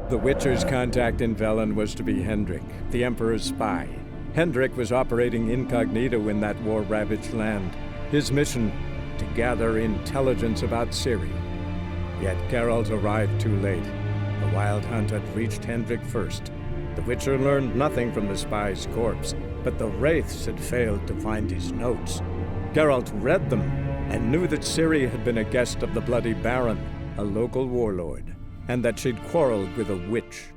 The Witcher's contact in Velen was to be Hendrik, the Emperor's spy. Hendrik was operating incognito in that war-ravaged land. His mission, to gather intelligence about Ciri. Yet Geralt arrived too late. The wild hunt had reached Hendrik first. The Witcher learned nothing from the spy's corpse, but the wraiths had failed to find his notes. Geralt read them and knew that Ciri had been a guest of the Bloody Baron, a local warlord, and that she'd quarreled with a witch.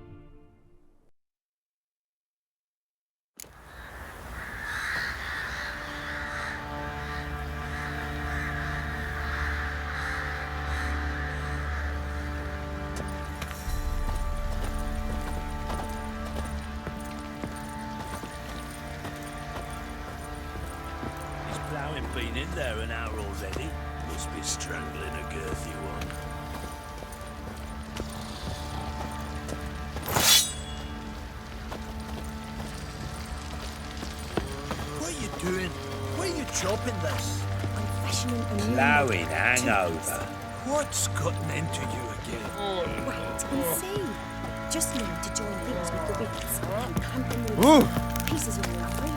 Been in there an hour already. Must be strangling a girthy one. What are you doing? Why are you chopping this? I'm fashioning a new Plowing hangover. What's gotten into you again? Wait and see. Just need to join things with the wits and camp in the pieces of your brain.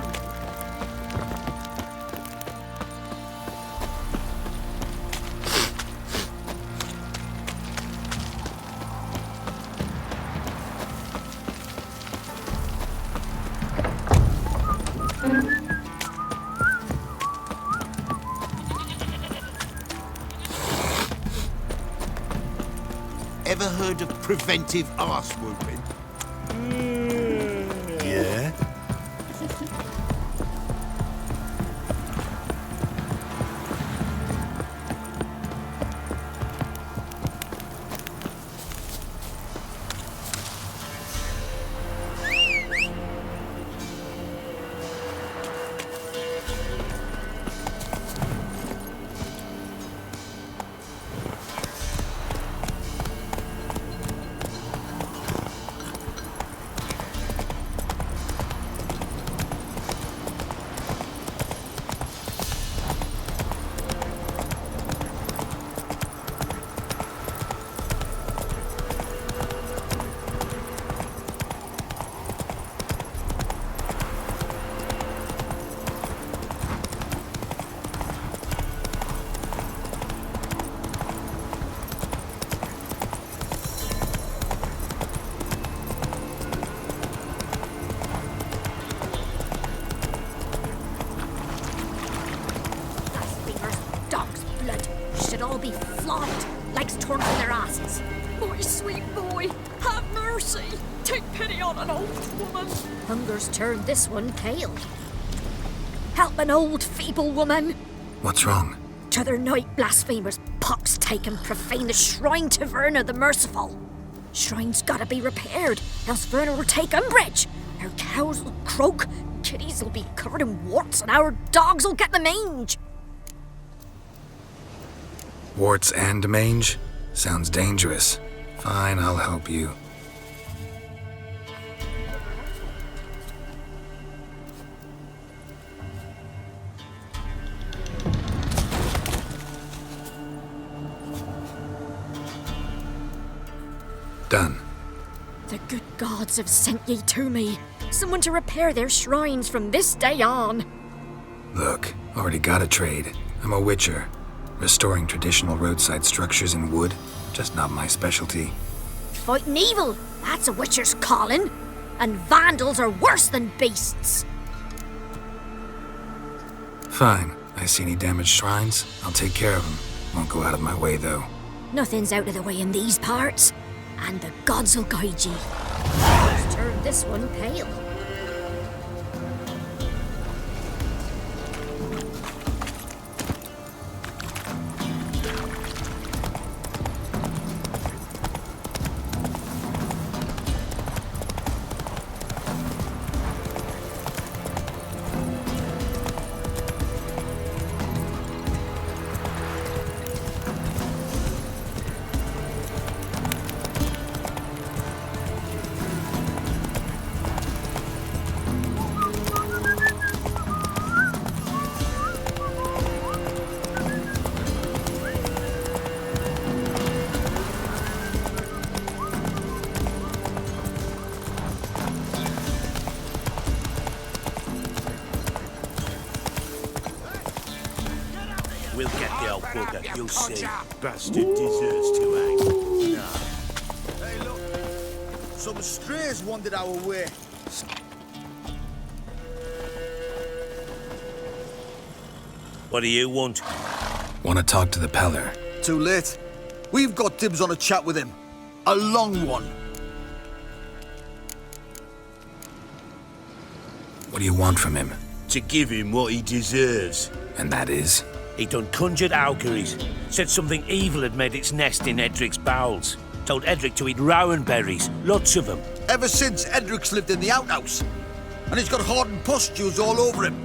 Ever heard of preventive arse whooping? Yeah? All be flogged, legs torn from their asses. My sweet boy, have mercy. Take pity on an old woman. Hunger's turned this one pale. Help an old feeble woman. What's wrong? T'other night blasphemers pox take and profane the shrine to Verna the Merciful. Shrine's gotta be repaired, else Verna will take umbrage. Our cows will croak, kitties will be covered in warts, and our dogs will get the mange. Warts and mange? Sounds dangerous. Fine, I'll help you. Done. The good gods have sent ye to me. Someone to repair their shrines from this day on. Look, already got a trade. I'm a witcher. Restoring traditional roadside structures in wood, just not my specialty. Fighting evil, that's a witcher's calling. And vandals are worse than beasts. Fine. I see any damaged shrines, I'll take care of them. Won't go out of my way, though. Nothing's out of the way in these parts. And the gods will guide ye. Let's turn this one pale. You'll see. Bastard deserves to hang. Hey, look. Some strays wandered our way. What do you want? Want to talk to the Peller? Too late. We've got dibs on a chat with him. A long one. What do you want from him? To give him what he deserves. And that is? He done conjured auguries. Said something evil had made its nest in Edric's bowels. Told Edric to eat rowan berries. Lots of them. Ever since Edric's lived in the outhouse. And he's got hardened pustules all over him.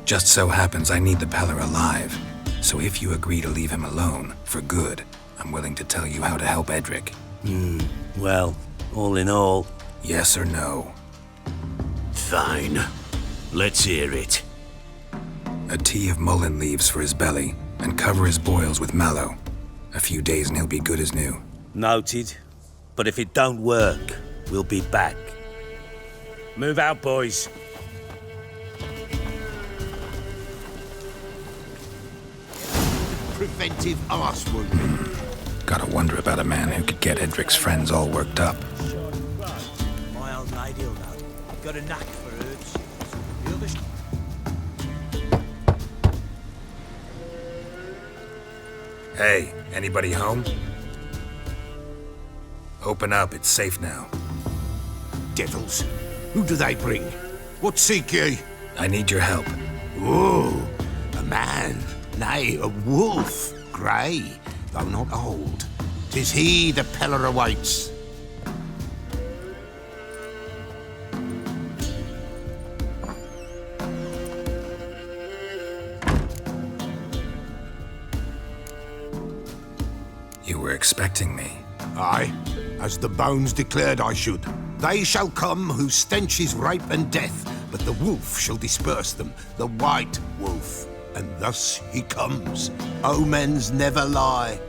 Just so happens I need the Peller alive. So if you agree to leave him alone, for good, I'm willing to tell you how to help Edric. Well, all in all... Yes or no? Fine. Let's hear it. A tea of mullein leaves for his belly, and cover his boils with mallow. A few days and he'll be good as new. Noted. But if it don't work, we'll be back. Move out, boys. Preventive arse wound. Gotta wonder about a man who could get Edric's friends all worked up. My old lady'll know. Got a knack for herbs. The other Hey, anybody home? Open up, it's safe now. Devils. Who do they bring? What seek ye? I need your help. Oh, a man. Nay, a wolf. Grey, though not old. 'Tis he the Peller awaits. You were expecting me. Aye, as the bones declared I should. They shall come whose stench is rape and death, but the wolf shall disperse them, the white wolf. And thus he comes. Omens never lie.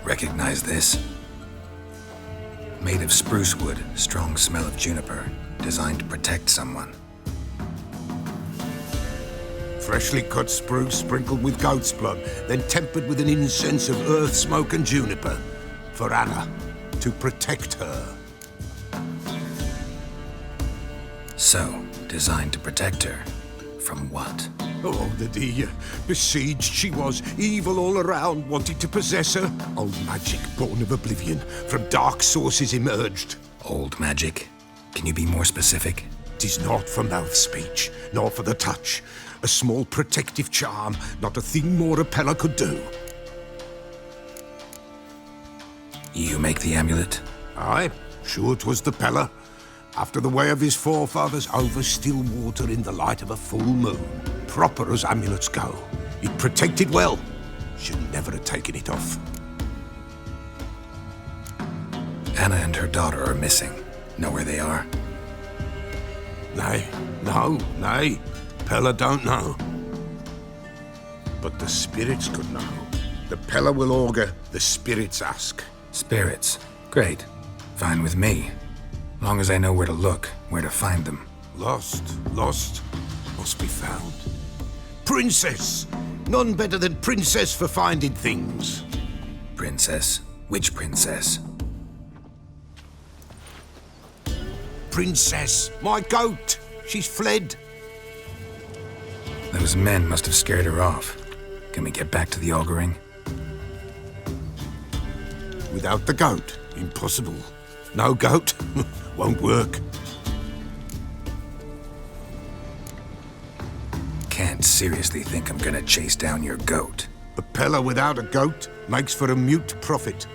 Recognize this? Made of spruce wood, strong smell of juniper, designed to protect someone. Freshly cut spruce sprinkled with goat's blood, then tempered with an incense of earth, smoke and juniper. For Anna, to protect her. So, designed to protect her. From what? Oh, the besieged she was, evil all around, wanting to possess her. Old magic born of oblivion, from dark sources emerged. Old magic? Can you be more specific? 'Tis not for mouth speech, nor for the touch. A small protective charm, not a thing more a Peller could do. You make the amulet? Aye, sure 'twas the Peller. After the way of his forefathers, over still water in the light of a full moon. Proper as amulets go. It protected well. Should never have taken it off. Anna and her daughter are missing. Know where they are? Nay. Peller don't know. But the spirits could know. The Peller will augur, the spirits ask. Spirits. Great. Fine with me. Long as I know where to look, where to find them. Lost, must be found. Princess! None better than Princess for finding things. Princess? Which princess? Princess, my goat! She's fled. Those men must have scared her off. Can we get back to the auguring? Without the goat, impossible. No goat, won't work. Can't seriously think I'm gonna chase down your goat. A Peller without a goat makes for a mute prophet.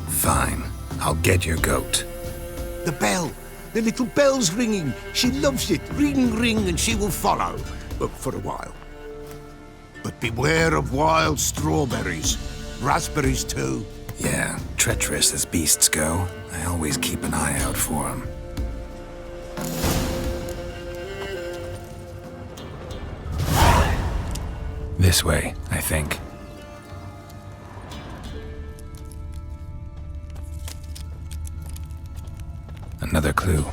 Fine. I'll get your goat. The bell! The little bell's ringing. She loves it. Ring, ring, and she will follow. But for a while. But beware of wild strawberries. Raspberries, too. Yeah, treacherous as beasts go. I always keep an eye out for them. This way, I think. clue.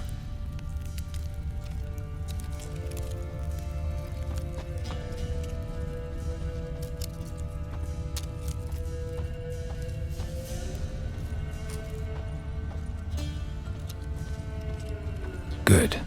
Good.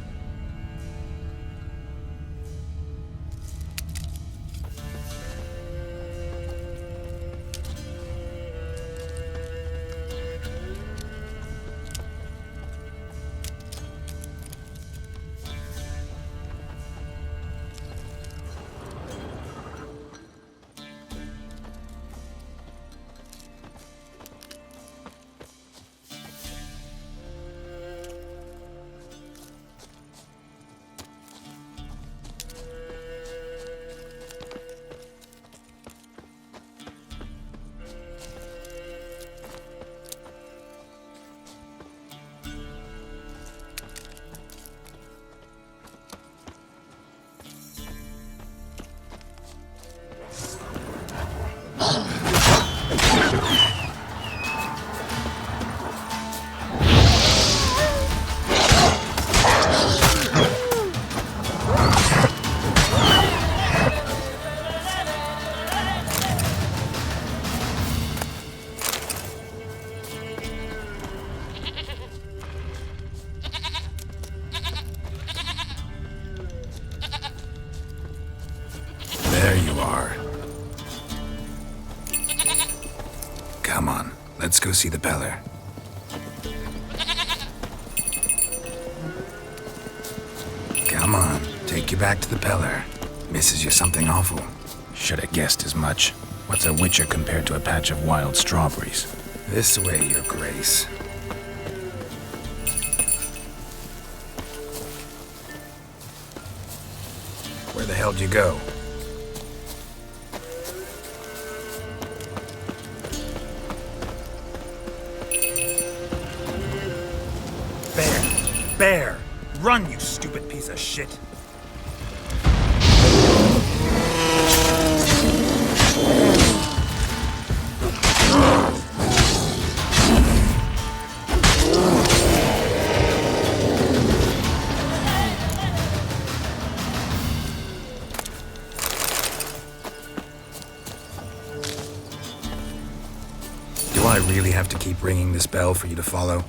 There you are. Come on, let's go see the Peller. Come on, take you back to the Peller. Misses you something awful. Should have guessed as much. What's a witcher compared to a patch of wild strawberries? This way, Your Grace. Where the hell did you go? Bear! Run, you stupid piece of shit! Do I really have to keep ringing this bell for you to follow?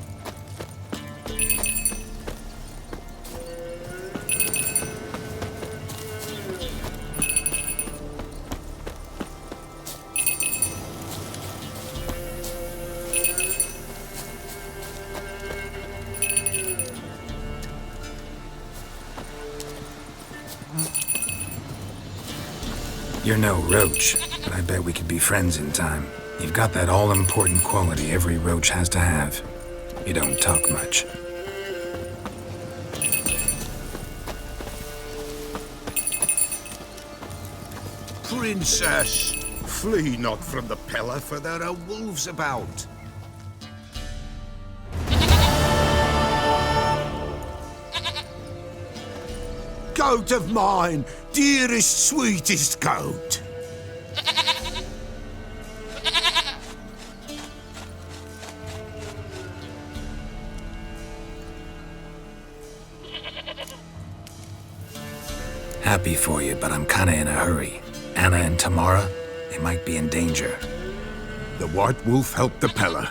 You're no roach, but I bet we could be friends in time. You've got that all-important quality every roach has to have. You don't talk much. Princess, flee not from the Peller, for there are wolves about. Goat of mine, dearest, sweetest goat. Happy for you, but I'm kinda in a hurry. Anna and Tamara, they might be in danger. The White Wolf helped the Peller,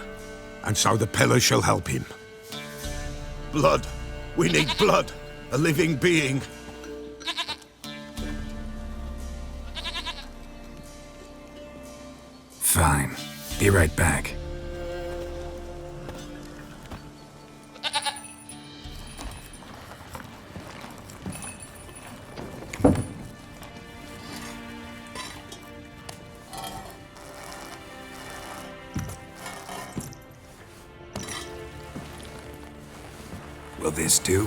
and so the Peller shall help him. Blood. We need blood. A living being. Fine. Be right back. Will this do?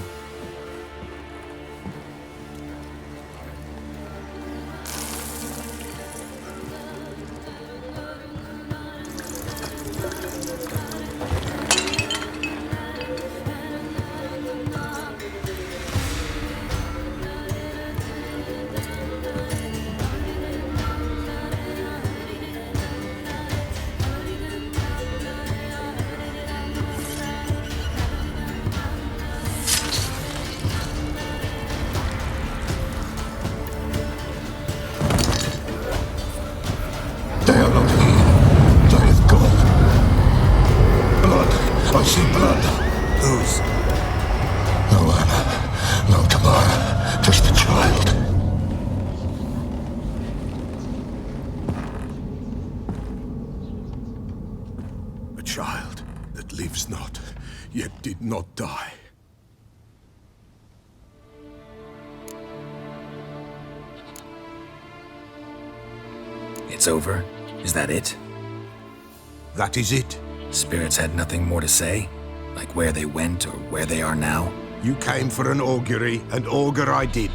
not die. It's over? Is that it? That is it. Spirits had nothing more to say? Like where they went or where they are now? You came for an augury, and augur I did.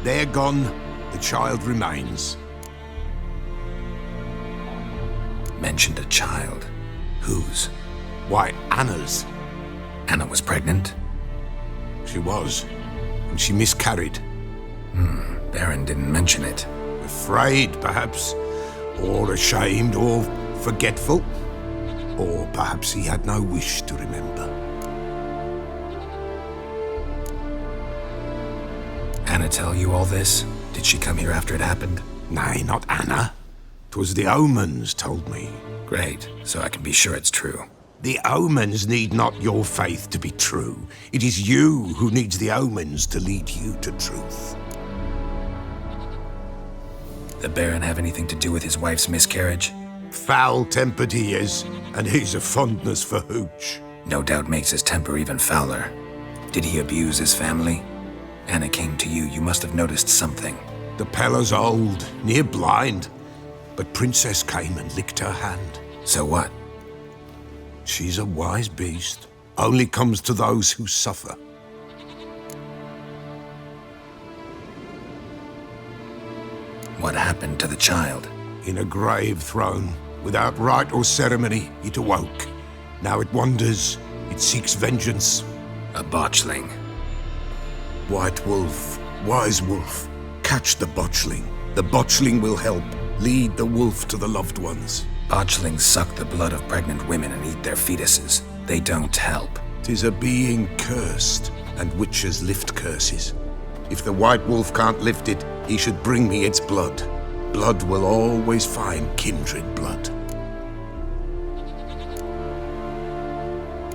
They're gone, the child remains. Mentioned a child. Whose? Why, Anna's. Anna was pregnant? She was, and she miscarried. Baron didn't mention it. Afraid, perhaps, or ashamed, or forgetful. Or perhaps he had no wish to remember. Anna tell you all this? Did she come here after it happened? Nay, not Anna. 'Twas the omens told me. Great, so I can be sure it's true. The omens need not your faith to be true. It is you who needs the omens to lead you to truth. The Baron have anything to do with his wife's miscarriage? Foul-tempered he is, and he's a fondness for hooch. No doubt makes his temper even fouler. Did he abuse his family? Anna came to you, you must have noticed something. The Pella's old, near blind, but Princess came and licked her hand. So what? She's a wise beast. Only comes to those who suffer. What happened to the child? In a grave thrown, without rite or ceremony, it awoke. Now it wanders, it seeks vengeance. A botchling. White wolf, wise wolf, catch the botchling. The botchling will help, lead the wolf to the loved ones. Botchlings suck the blood of pregnant women and eat their fetuses. They don't help. 'Tis a being cursed, and witches lift curses. If the white wolf can't lift it, he should bring me its blood. Blood will always find kindred blood.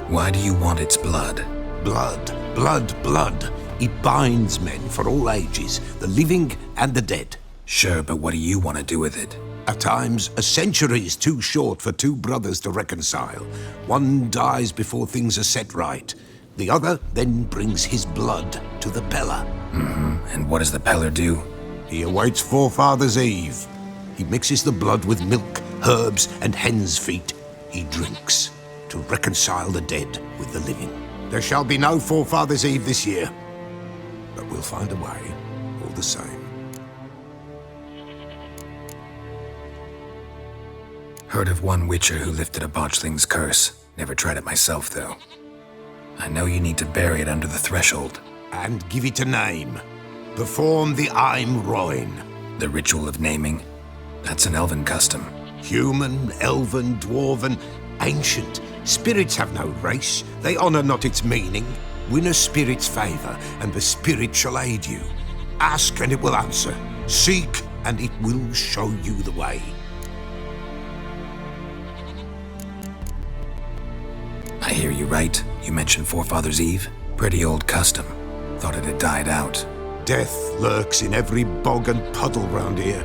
Why do you want its blood? Blood, blood, blood. It binds men for all ages, the living and the dead. Sure, but what do you want to do with it? At times, a century is too short for two brothers to reconcile. One dies before things are set right. The other then brings his blood to the Pella. And what does the Peller do? He awaits Forefathers' Eve. He mixes the blood with milk, herbs, and hen's feet. He drinks to reconcile the dead with the living. There shall be no Forefathers' Eve this year, but we'll find a way, all the same. Heard of one witcher who lifted a botchling's curse. Never tried it myself, though. I know you need to bury it under the threshold. And give it a name. Perform the Aim Roin. The ritual of naming? That's an elven custom. Human, elven, dwarven, ancient. Spirits have no race. They honor not its meaning. Win a spirit's favor, and the spirit shall aid you. Ask, and it will answer. Seek, and it will show you the way. I hear you right. You mentioned Forefathers' Eve? Pretty old custom. Thought it had died out. Death lurks in every bog and puddle round here.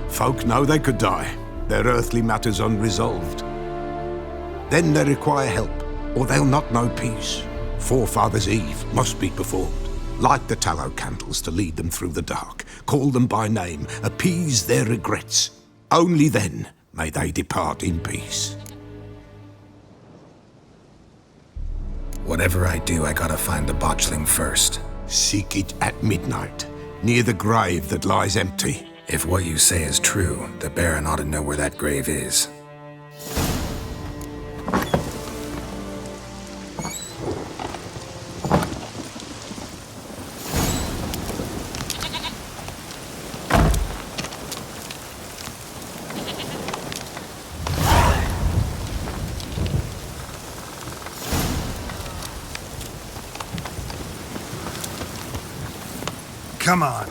Folk know they could die, their earthly matters unresolved. Then they require help, or they'll not know peace. Forefathers' Eve must be performed. Light the tallow candles to lead them through the dark. Call them by name, appease their regrets. Only then may they depart in peace. Whatever I do, I gotta find the botchling first. Seek it at midnight, near the grave that lies empty. If what you say is true, the Baron ought to know where that grave is. Come on.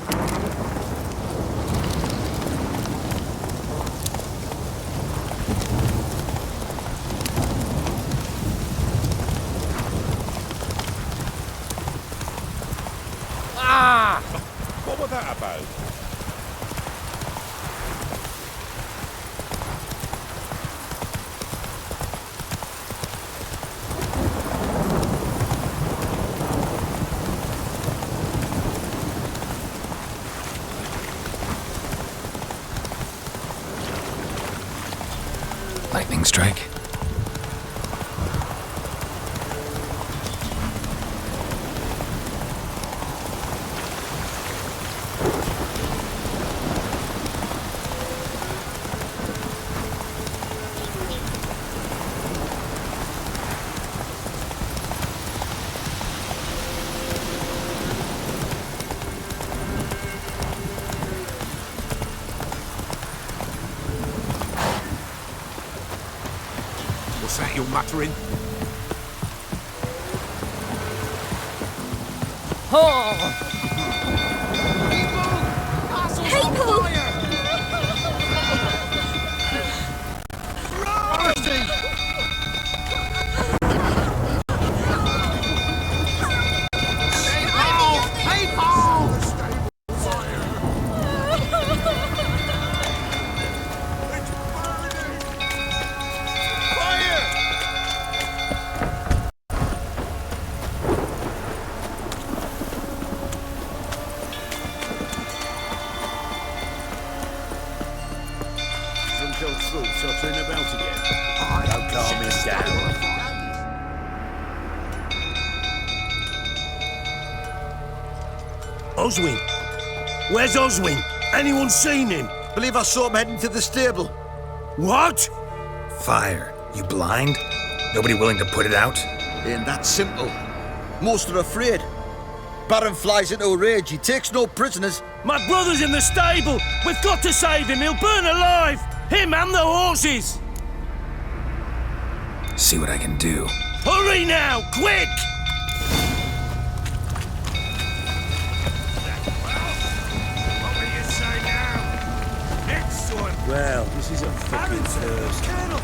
Ah! What was that about? Lightning strike? What's that you're muttering? Sottering about again. Don't calm him down. Oswin! Where's Oswin? Anyone seen him? Believe I saw him heading to the stable. What? Fire. You blind? Nobody willing to put it out? Ain't that simple. Most are afraid. Baron flies into a rage. He takes no prisoners. My brother's in the stable! We've got to save him! He'll burn alive! Him and the horses! See what I can do. Hurry now! Quick! What will you say now? Excellent! Well, this is a fucking thirst. Colonel,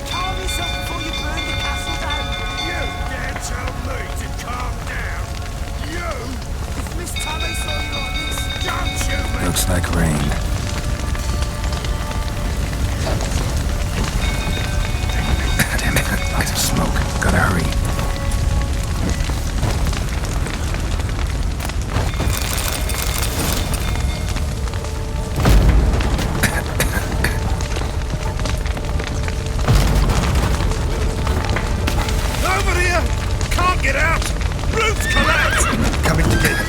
calm yourself before you burn the castle down. You dare tell me to calm down? You? If Miss Tommy saw you like this... Don't shoot me! Looks like rain. Damn it, lots of smoke. Gotta hurry. Over here! Can't get out! Roof's collapsed! Coming to get...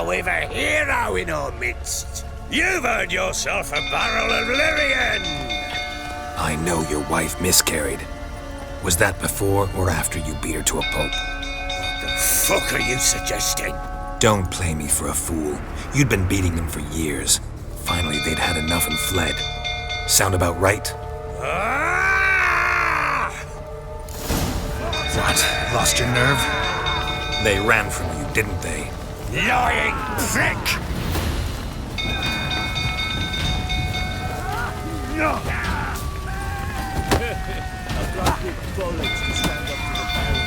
We've a hero in our midst. You've earned yourself a barrel of Lyrian. I know your wife miscarried. Was that before or after you beat her to a pulp? What the fuck are you suggesting? Don't play me for a fool. You'd been beating them for years. Finally, they'd had enough and fled. Sound about right? Ah! What? Lost your nerve? They ran from you, didn't they? Lying prick! I've got big bullets to stand up to the barrel.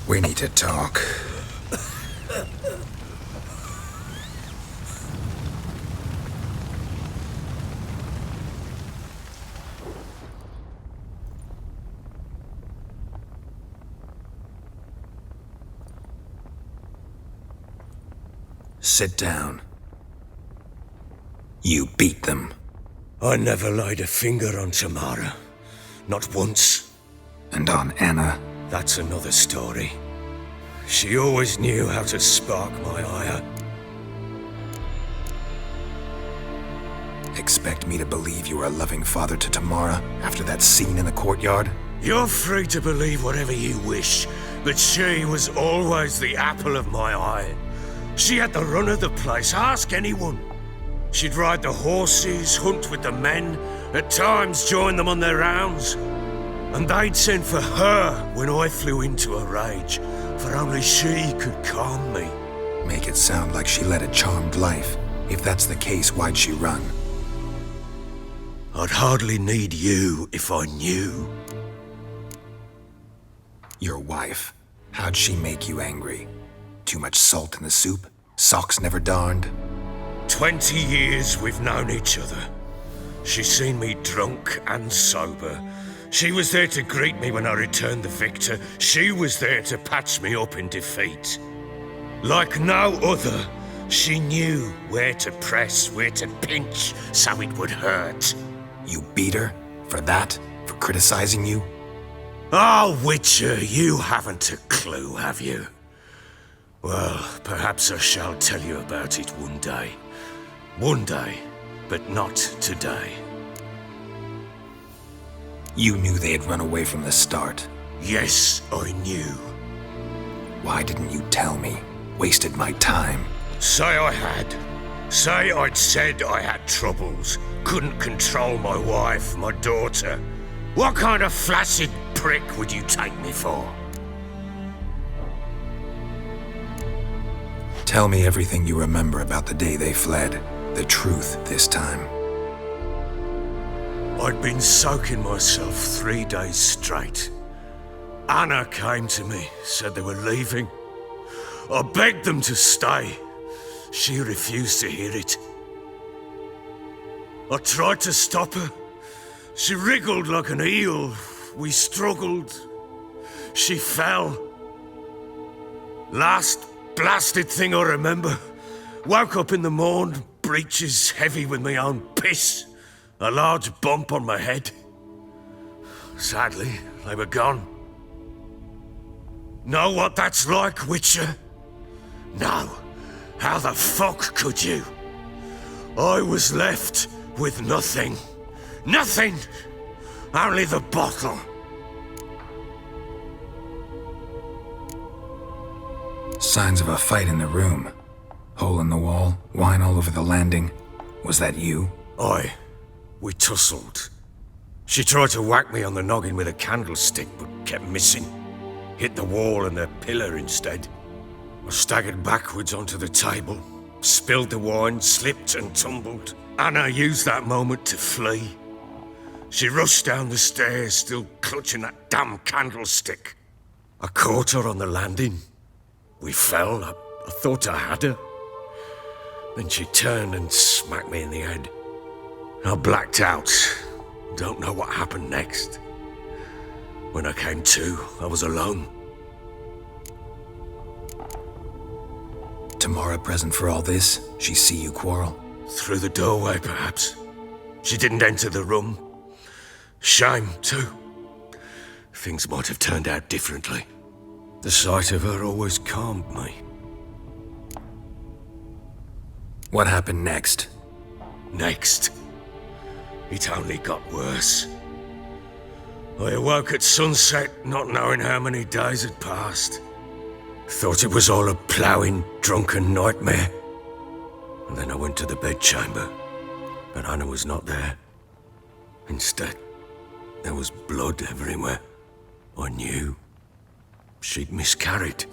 We need to talk. Sit down. You beat them. I never laid a finger on Tamara. Not once. And on Anna? That's another story. She always knew how to spark my ire. Expect me to believe you were a loving father to Tamara after that scene in the courtyard? You're free to believe whatever you wish, but she was always the apple of my eye. She had the run of the place, ask anyone. She'd ride the horses, hunt with the men, at times join them on their rounds. And they'd send for her when I flew into a rage, for only she could calm me. Make it sound like she led a charmed life. If that's the case, why'd she run? I'd hardly need you if I knew. Your wife. How'd she make you angry? Too much salt in the soup? Socks never darned? 20 years we've known each other. She's seen me drunk and sober. She was there to greet me when I returned the victor. She was there to patch me up in defeat. Like no other, she knew where to press, where to pinch, so it would hurt. You beat her? For that? For criticizing you? Oh, Witcher, you haven't a clue, have you? Well, perhaps I shall tell you about it one day. One day, but not today. You knew they had run away from the start. Yes, I knew. Why didn't you tell me? Wasted my time. Say I had. Say I'd said I had troubles. Couldn't control my wife, my daughter. What kind of flaccid prick would you take me for? Tell me everything you remember about the day they fled. The truth this time. I'd been soaking myself 3 days straight. Anna came to me, said they were leaving. I begged them to stay. She refused to hear it. I tried to stop her. She wriggled like an eel. We struggled. She fell. Last blasted thing I remember. Woke up in the morn, breeches heavy with my own piss. A large bump on my head. Sadly, they were gone. Know what that's like, Witcher? No. How the fuck could you? I was left with nothing. Nothing! Only the bottle. Signs of a fight in the room. Hole in the wall, wine all over the landing. Was that you? Aye. We tussled. She tried to whack me on the noggin with a candlestick, but kept missing. Hit the wall and the pillar instead. I staggered backwards onto the table, spilled the wine, slipped and tumbled. Anna used that moment to flee. She rushed down the stairs, still clutching that damn candlestick. I caught her on the landing. We fell. I thought I had her. Then she turned and smacked me in the head. I blacked out. Don't know what happened next. When I came to, I was alone. Tamara present for all this? She see you quarrel? Through the doorway, perhaps. She didn't enter the room. Shame, too. Things might have turned out differently. The sight of her always calmed me. What happened next? Next? It only got worse. I awoke at sunset, not knowing how many days had passed. Thought it was all a ploughing, drunken nightmare. And then I went to the bedchamber, but Anna was not there. Instead, there was blood everywhere. I knew she'd miscarried.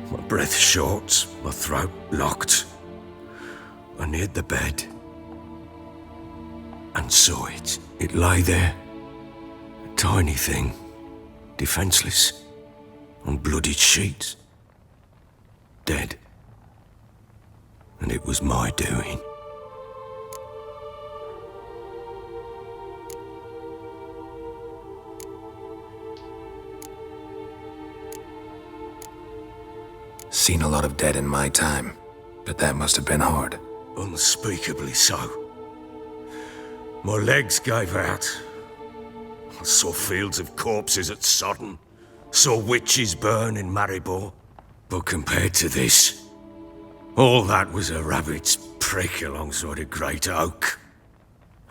My breath short, my throat locked. I neared the bed and saw it. It lay there, a tiny thing, defenseless, on bloodied sheets, dead. And it was my doing. Seen a lot of dead in my time, but that must have been hard. Unspeakably so. My legs gave out. I saw fields of corpses at Sodden. Saw witches burn in Maribor. But compared to this, all that was a rabbit's prick alongside a great oak.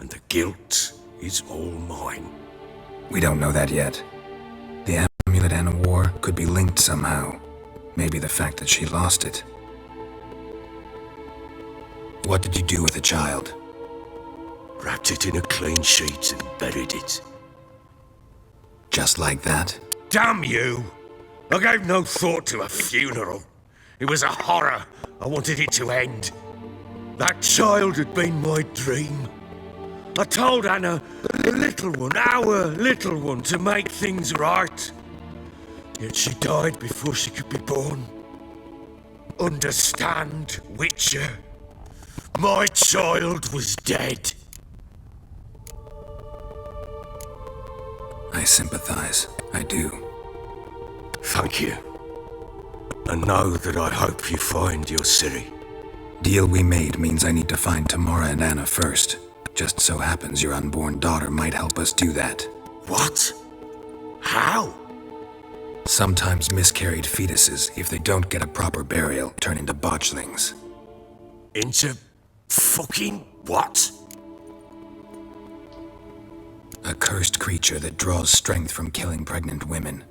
And the guilt is all mine. We don't know that yet. The amulet and a war could be linked somehow. Maybe the fact that she lost it. What did you do with the child? Wrapped it in a clean sheet and buried it. Just like that? Damn you! I gave no thought to a funeral. It was a horror. I wanted it to end. That child had been my dream. I told Anna, the little one, our little one, to make things right. Yet she died before she could be born. Understand, Witcher? My child was dead. I sympathize. I do. Thank you. And know that I hope you find your Ciri. Deal we made means I need to find Tamara and Anna first. Just so happens your unborn daughter might help us do that. What? How? Sometimes miscarried fetuses, if they don't get a proper burial, turn into botchlings. Into fucking what? A cursed creature that draws strength from killing pregnant women.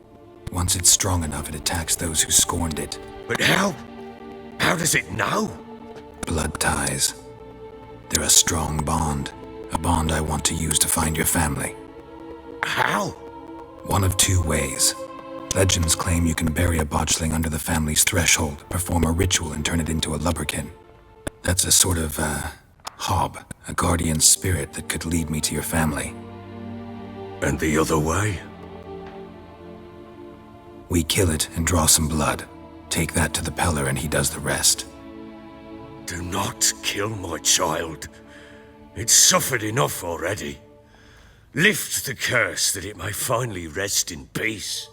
Once it's strong enough, it attacks those who scorned it. But how? How does it know? Blood ties. They're a strong bond. A bond I want to use to find your family. How? One of two ways. Legends claim you can bury a botchling under the family's threshold, perform a ritual, and turn it into a lubberkin. That's a sort of, hob, a guardian spirit that could lead me to your family. And the other way? We kill it and draw some blood. Take that to the Peller and he does the rest. Do not kill my child. It's suffered enough already. Lift the curse that it may finally rest in peace.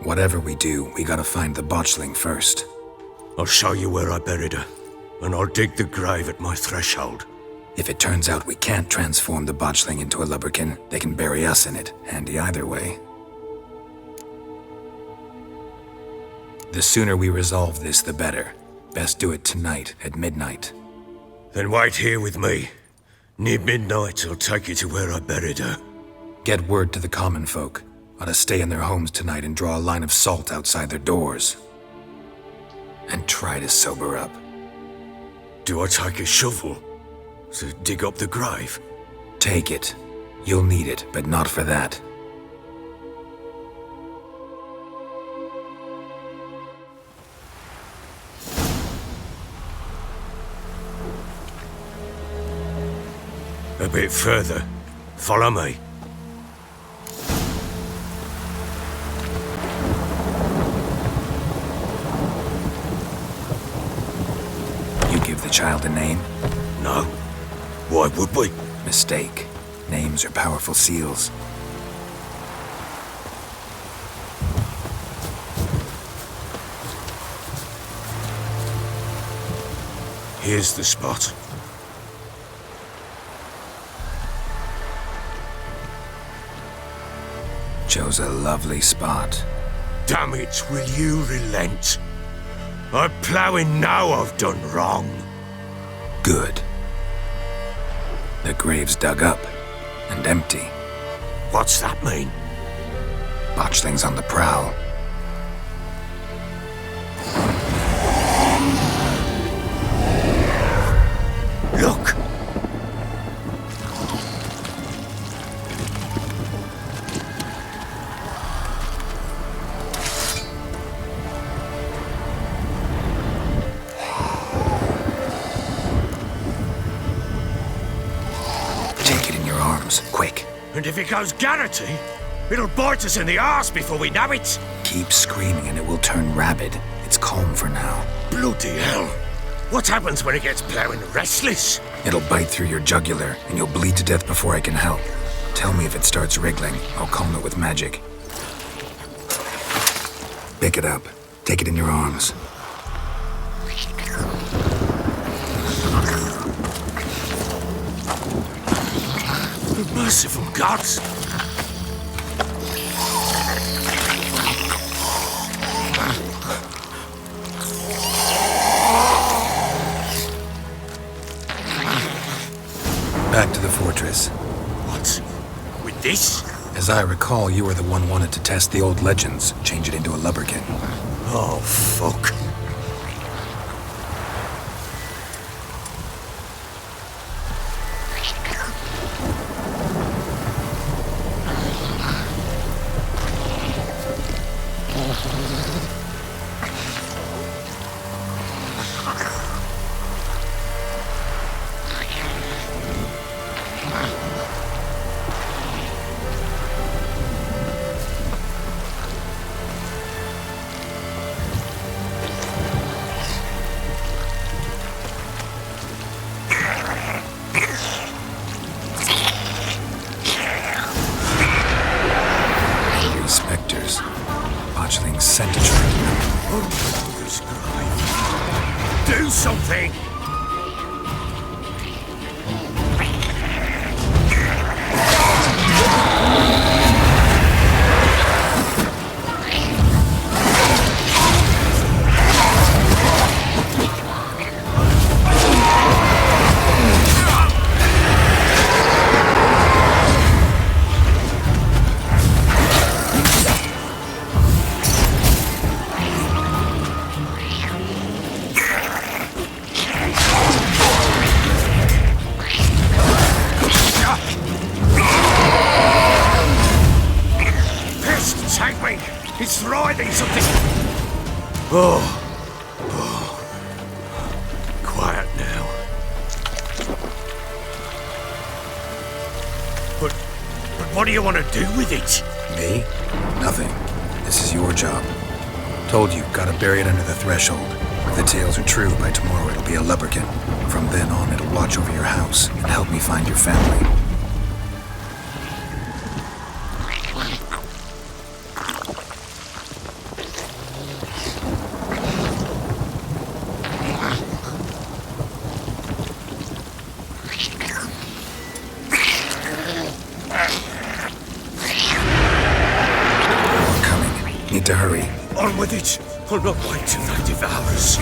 Whatever we do, we gotta find the botchling first. I'll show you where I buried her, and I'll dig the grave at my threshold. If it turns out we can't transform the botchling into a lubberkin, they can bury us in it. Handy either way. The sooner we resolve this, the better. Best do it tonight, at midnight. Then wait here with me. Near midnight, I'll take you to where I buried her. Get word to the common folk. Ought to stay in their homes tonight and draw a line of salt outside their doors. And try to sober up. Do I take a shovel to dig up the grave? Take it. You'll need it, but not for that. A bit further. Follow me. You give the child a name? No. Why would we? Mistake. Names are powerful seals. Here's the spot. Chose a lovely spot. Damn it, will you relent? I'm ploughing now I've done wrong. Good. The grave's dug up and empty. What's that mean? Botchling's on the prowl. Look! Quick. And if it goes garroty, it'll bite us in the arse before we know it. Keep screaming and it will turn rabid. It's calm for now. Bloody hell. What happens when it gets ploughing restless? It'll bite through your jugular and you'll bleed to death before I can help. Tell me if it starts wriggling. I'll calm it with magic. Pick it up. Take it in your arms. Merciful gods! Back to the fortress. What? With this? As I recall, you were the one wanted to test the old legends, change it into a lubberkin. Oh, fuck. Do something! It's writhing something. Oh. Quiet now. But what do you want to do with it? Me? Nothing. This is your job. Told you, gotta bury it under the threshold. If the tales are true, by tomorrow it'll be a lubberkin. From then on, it'll watch over your house and help me find your family. Need to hurry. On with it! I'll not wait till they devour us.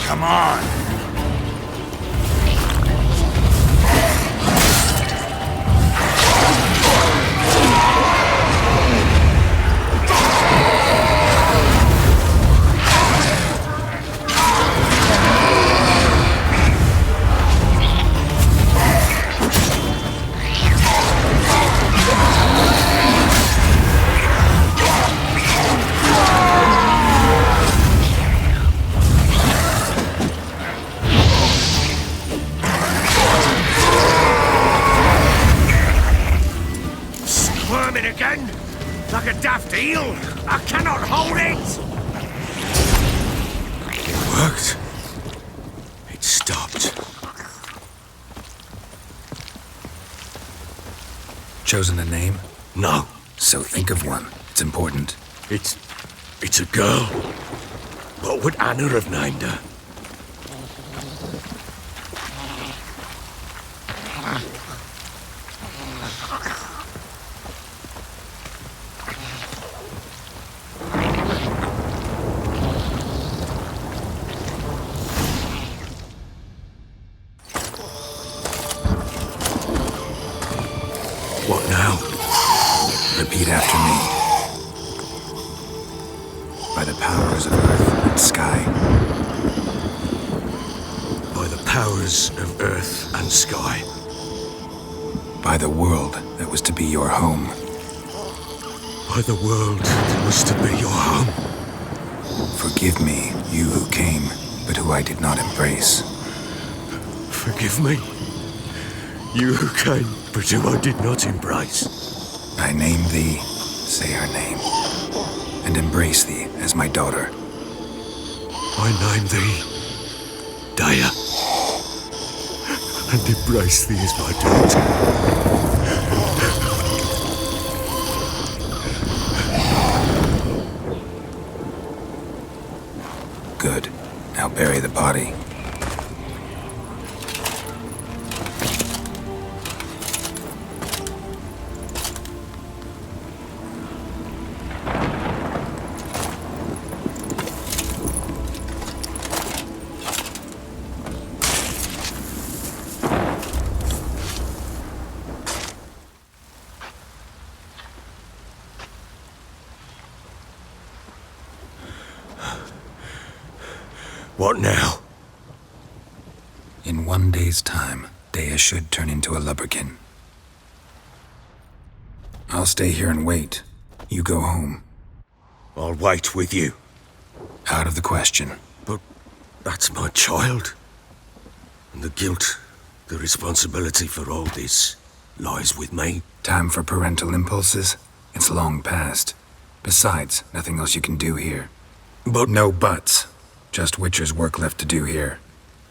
Come on! Again? Like a daft eel? I cannot hold it! It worked. It stopped. Chosen a name? No. So think of one. It's important. It's a girl. What would Anna have named her? What now? Repeat after me. By the powers of earth and sky. By the powers of earth and sky. By the world that was to be your home. By the world that was to be your home. Forgive me, you who came, but who I did not embrace. Forgive me, you who came, but who I did not embrace. I name thee, say her name, and embrace thee as my daughter. I name thee, Daya, and embrace thee as my daughter. Good. Now bury the body. What now? In 1 day's time, Dea should turn into a lubberkin. I'll stay here and wait. You go home. I'll wait with you. Out of the question. But that's my child. And the guilt, the responsibility for all this lies with me. Time for parental impulses? It's long past. Besides, nothing else you can do here. But no buts. Just Witcher's work left to do here.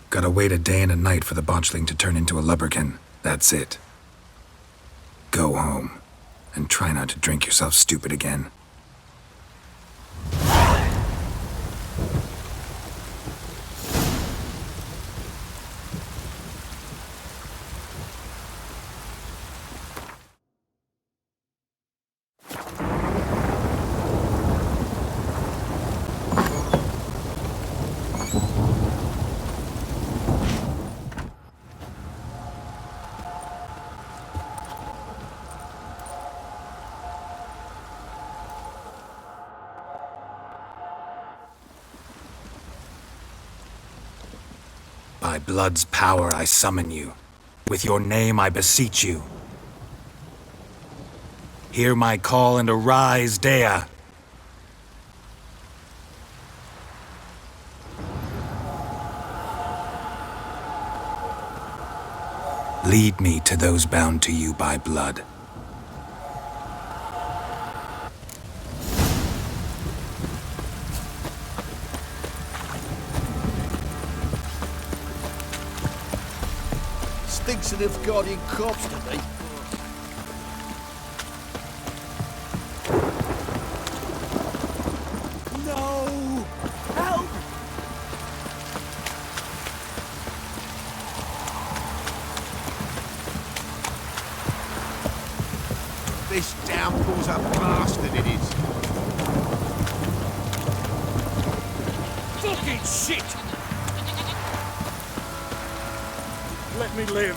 Gotta wait a day and a night for the botchling to turn into a lubberkin. That's it. Go home. And try not to drink yourself stupid again. By blood's power I summon you. With your name I beseech you. Hear my call and arise, Dea. Lead me to those bound to you by blood. Stinks of the guardian corpse to me. No! Help! This downpour's a bastard, it is. Fucking shit! Let me live.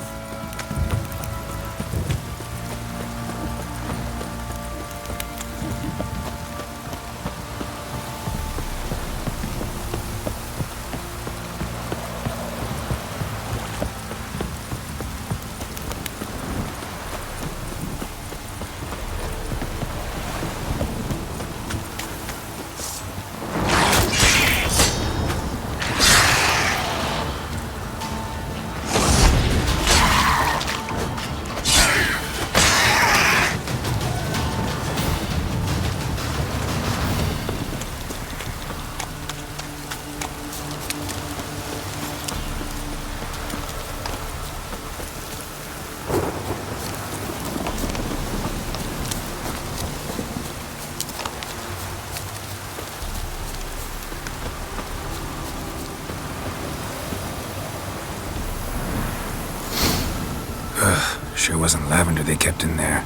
Sure wasn't lavender they kept in there.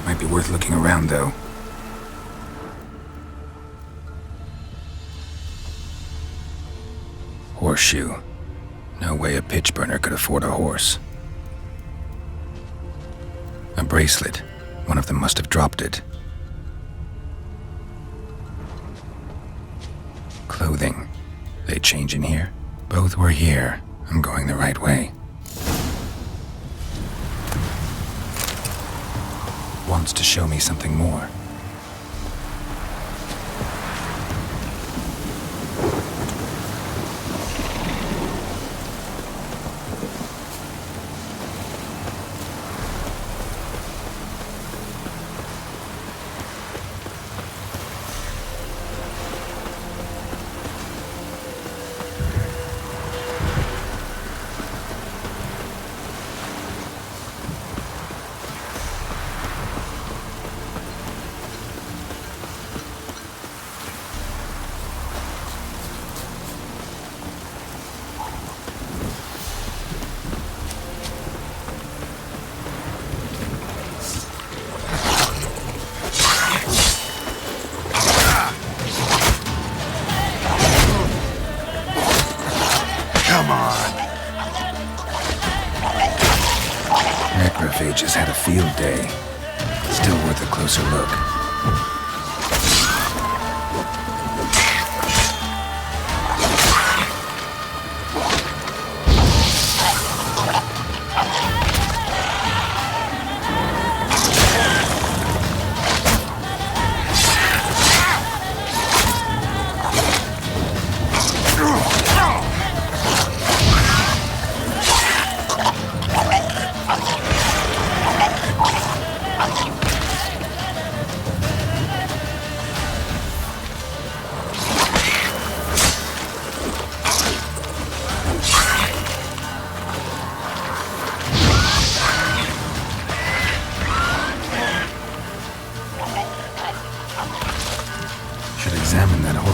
Might be worth looking around, though. Horseshoe. No way a pitch burner could afford a horse. A bracelet. One of them must have dropped it. Clothing. They change in here? Both were here. I'm going the right way. Wants to show me something more. Necrophages had a field day. Still worth a closer look.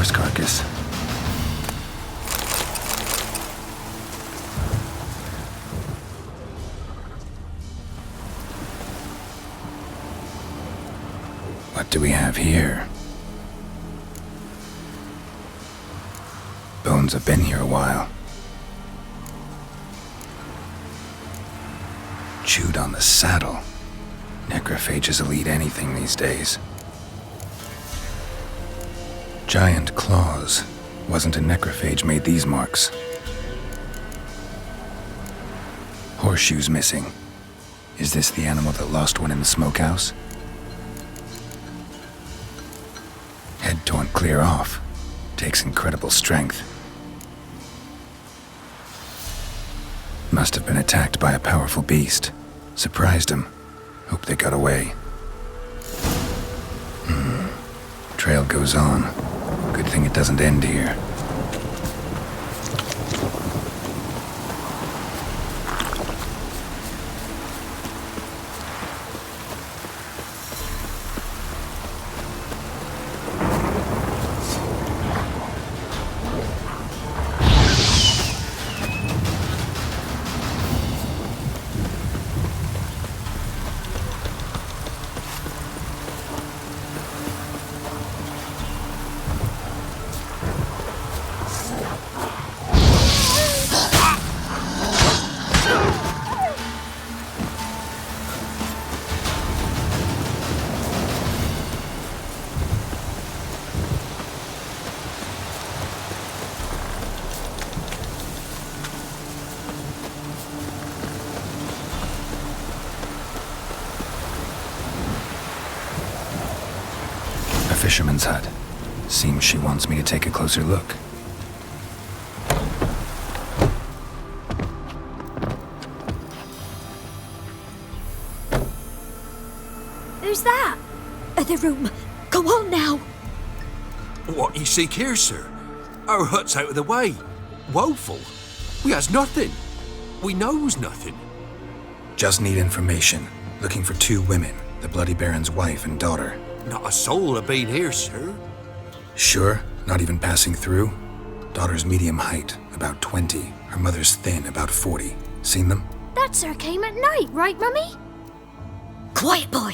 horse carcass. What do we have here? Bones have been here a while. Chewed on the saddle. Necrophages will eat anything these days. Giant claws. Wasn't a necrophage made these marks. Horseshoes missing. Is this the animal that lost one in the smokehouse? Head torn clear off. Takes incredible strength. Must have been attacked by a powerful beast. Surprised him. Hope they got away. Trail goes on. Good thing it doesn't end here. Fisherman's hut. Seems she wants me to take a closer look. Who's that? The room. Go on now. What you seek here, sir? Our hut's out of the way. Woeful. We has nothing. We knows nothing. Just need information. Looking for 2 women, the Bloody Baron's wife and daughter. Not a soul have been here, sir. Sure? Not even passing through? Daughter's medium height, about 20. Her mother's thin, about 40. Seen them? That sir came at night, right, Mummy? Quiet, boy.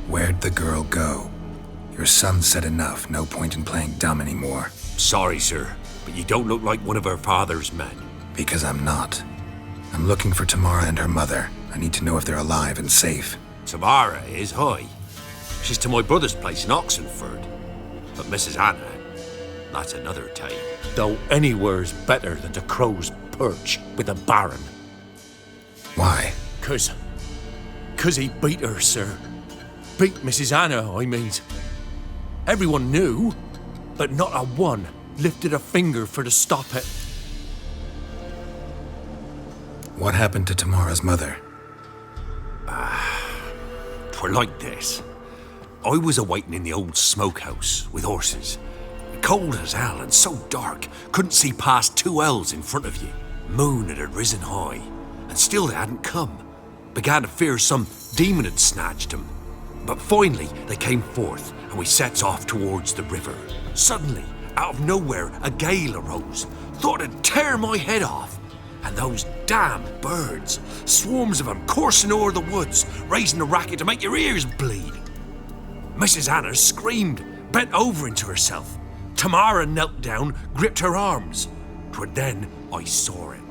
Where'd the girl go? Your son said enough. No point in playing dumb anymore. Sorry, sir, but you don't look like one of her father's men. Because I'm not. I'm looking for Tamara and her mother. I need to know if they're alive and safe. Tamara is, hi. She's to my brother's place in Oxenford. But Mrs. Anna, that's another tale. Though anywhere's better than the crow's perch with the Baron. Why? 'Cause he beat her, sir. Beat Mrs. Anna, I mean. Everyone knew, but not a one lifted a finger for to stop it. What happened to Tamara's mother? 'Twere like this. I was awaiting in the old smokehouse with horses. Cold as hell and so dark, couldn't see past 2 ells in front of you. Moon had risen high, and still they hadn't come. Began to fear some demon had snatched them. But finally they came forth, and we sets off towards the river. Suddenly, out of nowhere, a gale arose. Thought it'd tear my head off. And those damn birds, swarms of them coursing o'er the woods, raising a racket to make your ears bleed. Mrs. Anna screamed, bent over into herself. Tamara knelt down, gripped her arms. 'Twere then I saw it.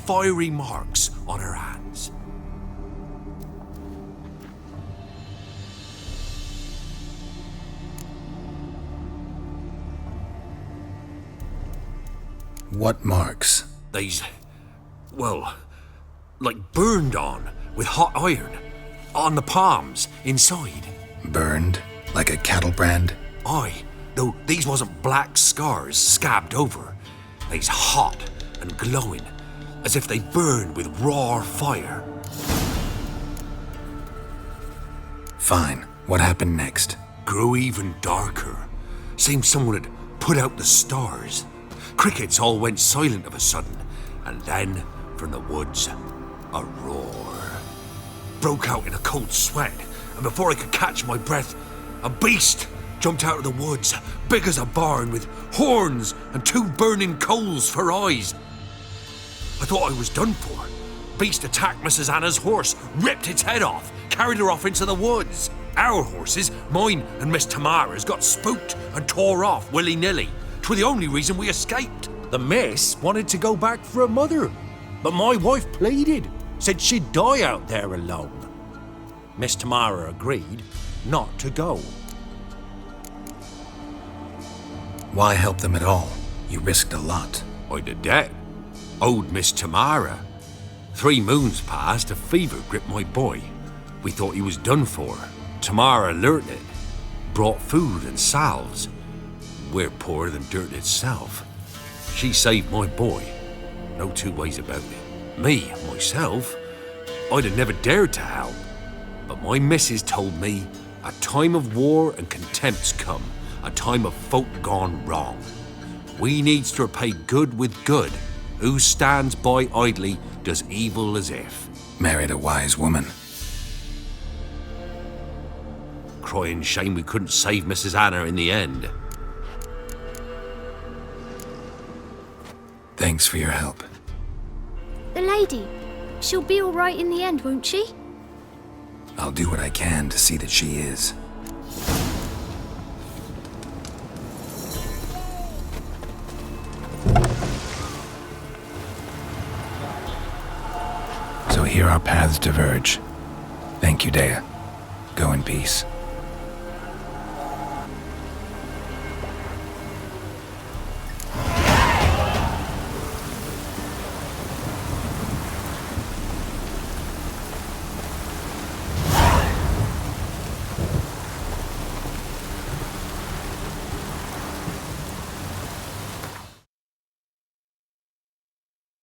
Fiery marks on her hands. What marks? They's, well, like burned on with hot iron. On the palms, inside. Burned? Like a cattle brand? Aye, though these wasn't black scars scabbed over. They's hot and glowing, as if they burned with raw fire. Fine. What happened next? Grew even darker. Seemed someone had put out the stars. Crickets all went silent of a sudden, and then, from the woods, a roar. Broke out in a cold sweat, and before I could catch my breath, a beast jumped out of the woods, big as a barn, with horns and 2 burning coals for eyes. I thought I was done for. Beast attacked Mrs. Anna's horse, ripped its head off, carried her off into the woods. Our horses, mine and Miss Tamara's, got spooked and tore off willy-nilly. 'Twas the only reason we escaped. The miss wanted to go back for her mother, but my wife pleaded, said she'd die out there alone. Miss Tamara agreed not to go. Why help them at all? You risked a lot. I'd a debt. Owed Miss Tamara. 3 moons passed, a fever gripped my boy. We thought he was done for. Tamara learnt it. Brought food and salves. We're poorer than dirt itself. She saved my boy. No 2 ways about it. Me, myself, I'd have never dared to help. But my missus told me a time of war and contempt's come. A time of folk gone wrong. We needs to repay good with good. Who stands by idly does evil as if. Married a wise woman. Crying shame we couldn't save Mrs. Anna in the end. Thanks for your help. The lady, she'll be all right in the end, won't she? I'll do what I can to see that she is. So here our paths diverge. Thank you, Dea. Go in peace.